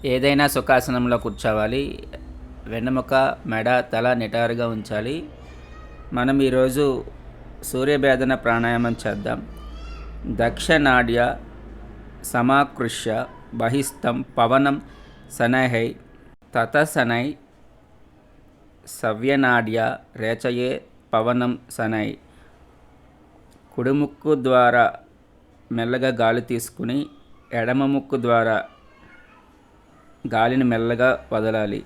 ఏదైనా సుఖాసనంలో కూర్చోవాలి. వెన్నెముక, మెడ, తల నిటారుగా ఉంచాలి. మనం ఈరోజు సూర్యభేదన ప్రాణాయామం చేద్దాం. దక్షనాడ్య సమాకృష్య బహిస్థం పవనం శనైః తతశనై సవ్యనాడ్య రేచయే పవనం శనైః. కుడి ముక్కు ద్వారా మెల్లగా గాలి తీసుకుని ఎడమ ముక్కు ద్వారా గాలిని మెల్లగా వదలాలి.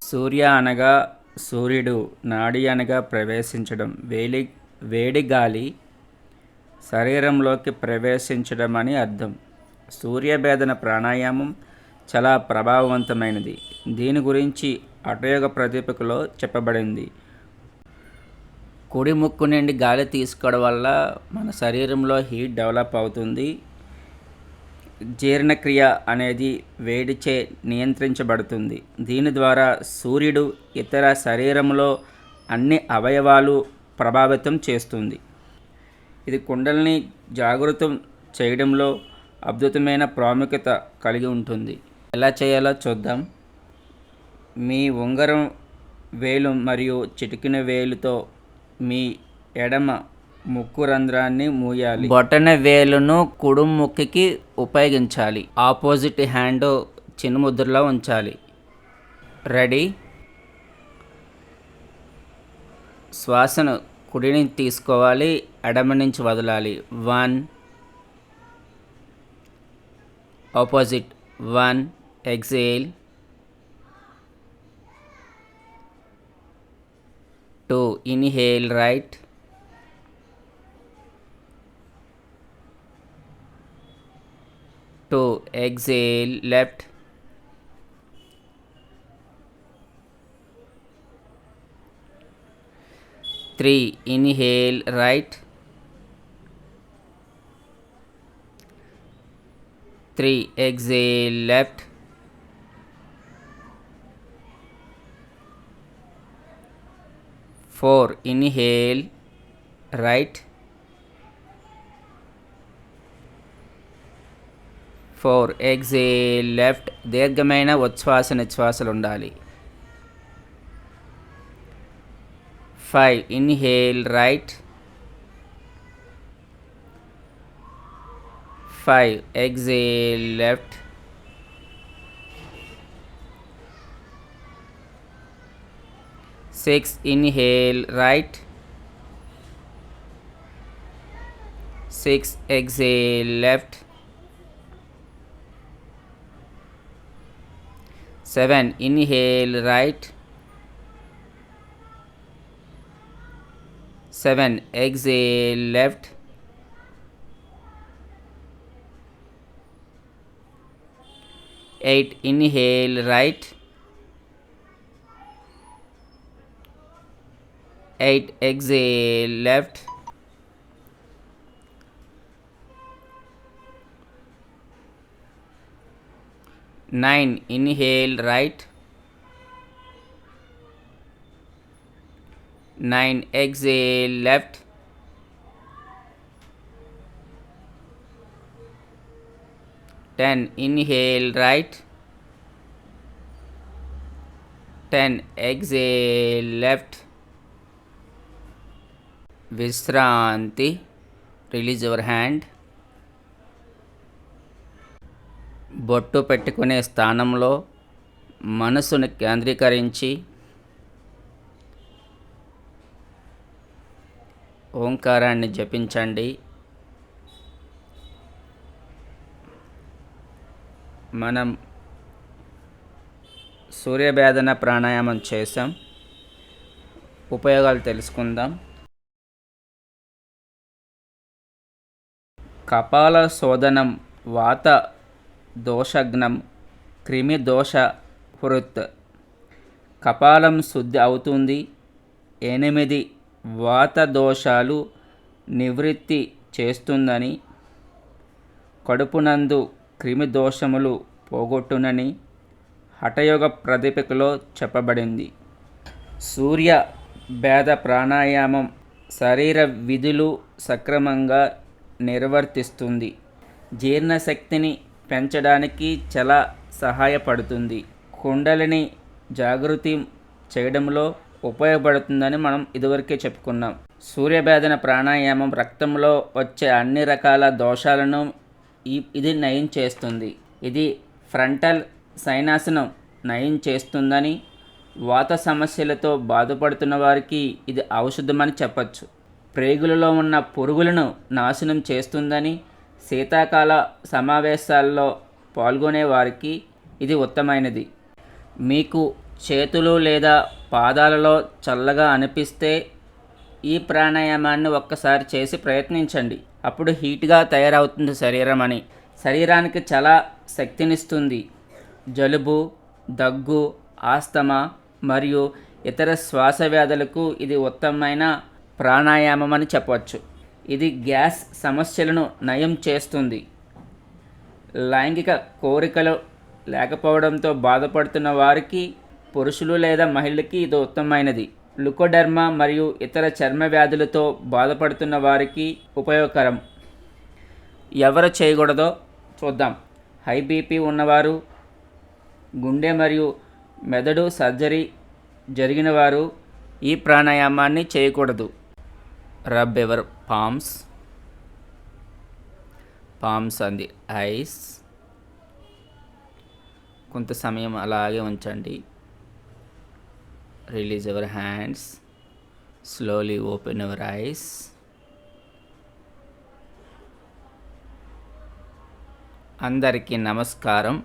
సూర్య అనగా సూర్యుడు, నాడి అనగా ప్రవేశించడం, వేడి గాలి శరీరంలోకి ప్రవేశించడం అని అర్థం. సూర్యభేదన ప్రాణాయామం చాలా ప్రభావవంతమైనది. దీని గురించి హఠయోగ ప్రదీపికలో చెప్పబడింది. కుడి ముక్కు నుండి గాలి తీసుకోవడం వల్ల మన శరీరంలో హీట్ డెవలప్ అవుతుంది. జీర్ణక్రియ అనేది వేడిచే నియంత్రించబడుతుంది. దీని ద్వారా సూర్యుడు ఇతర శరీరంలో అన్ని అవయవాలు ప్రభావితం చేస్తుంది. ఇది కుండలిని జాగృతం చేయడంలో అద్భుతమైన ప్రాముఖ్యత కలిగి ఉంటుంది. ఎలా చేయాలో చూద్దాం. మీ ఉంగరం వేలు మరియు చిటికెన వేలుతో మీ ఎడమ ముక్కు రంధ్రాన్ని మూయాలి. బొటన వేలును కుడి ముక్కుకి ఉపయోగించాలి. ఆపోజిట్ హ్యాండ్ చిన్ముద్రలో ఉంచాలి. రెడీ. శ్వాసను కుడి నుంచి తీసుకోవాలి, ఎడమ నుంచి వదలాలి. 1 opposite 1 exhale 2 inhale right 2 exhale left 3 inhale right 3 exhale left 4 inhale right 4 exhale left. దీర్ఘమైన ఉచ్ఛ్వాస నిశ్వాసలు ఉండాలి. 5 inhale right 5 exhale left 6 inhale right 6 exhale left 7 inhale right 7 exhale left 8 inhale right 8 exhale left 9 inhale right 9 exhale left 10 inhale right 10 exhale left. విశ్రాంతి. Release your hand. బొట్టు పెట్టుకునే స్థానంలో మనసును కేంద్రీకరించి ఓంకారాన్ని జపించండి. మనం సూర్యభేదన ప్రాణాయామం చేసాం. ఉపయోగాలు తెలుసుకుందాం. కపాల శోధనం వాత దోషగ్నం క్రిమి దోష హృత్. కపాలం శుద్ధి అవుతుంది. 8 వాత దోషాలు నివృత్తి చేస్తుందని, కడుపునందు క్రిమి దోషములు పోగొట్టునని హఠయోగ ప్రదీపికలో చెప్పబడింది. సూర్య భేద ప్రాణాయామం శరీర విధులు సక్రమంగా నిర్వర్తిస్తుంది. జీర్ణశక్తిని పెంచడానికి చాలా సహాయపడుతుంది. కుండలిని జాగృతి చేయడంలో ఉపయోగపడుతుందని మనం ఇదివరకే చెప్పుకున్నాం. సూర్యభేదన ప్రాణాయామం రక్తంలో వచ్చే అన్ని రకాల దోషాలను ఇది నయం చేస్తుంది. ఇది ఫ్రంటల్ సైనస్ను నయం చేస్తుందని, వాత సమస్యలతో బాధపడుతున్న వారికి ఇది ఔషధమని చెప్పచ్చు. ప్రేగులలో ఉన్న పురుగులను నాశనం చేస్తుందని, శీతాకాల సమావేశాల్లో పాల్గొనే వారికి ఇది ఉత్తమైనది. మీకు చేతులు లేదా పాదాలలో చల్లగా అనిపిస్తే ఈ ప్రాణాయామాన్ని ఒక్కసారి చేసి ప్రయత్నించండి. అప్పుడు హీట్గా తయారవుతుంది శరీరానికి చాలా శక్తినిస్తుంది. జలుబు, దగ్గు, ఆస్తమా మరియు ఇతర శ్వాస వ్యాధులకు ఇది ఉత్తమమైన ప్రాణాయామం అని చెప్పవచ్చు. ఇది గ్యాస్ సమస్యలను నయం చేస్తుంది. లైంగిక కోరికలు లేకపోవడంతో బాధపడుతున్న వారికి, పురుషులు లేదా మహిళలకి ఇది ఉత్తమమైనది. లుకోడెర్మా మరియు ఇతర చర్మ వ్యాధులతో బాధపడుతున్న వారికి ఉపయోగకరం. ఎవరు చేయకూడదో చూద్దాం. హై బీపీ ఉన్నవారు, గుండె మరియు మెదడు సర్జరీ జరిగిన వారు ఈ ప్రాణాయామాన్ని చేయకూడదు. Rub ever palms on the ice. కొంత సమయం అలాగే ఉంచండి. Release your hands. Slowly open your eyes. అందరికీ నమస్కారం.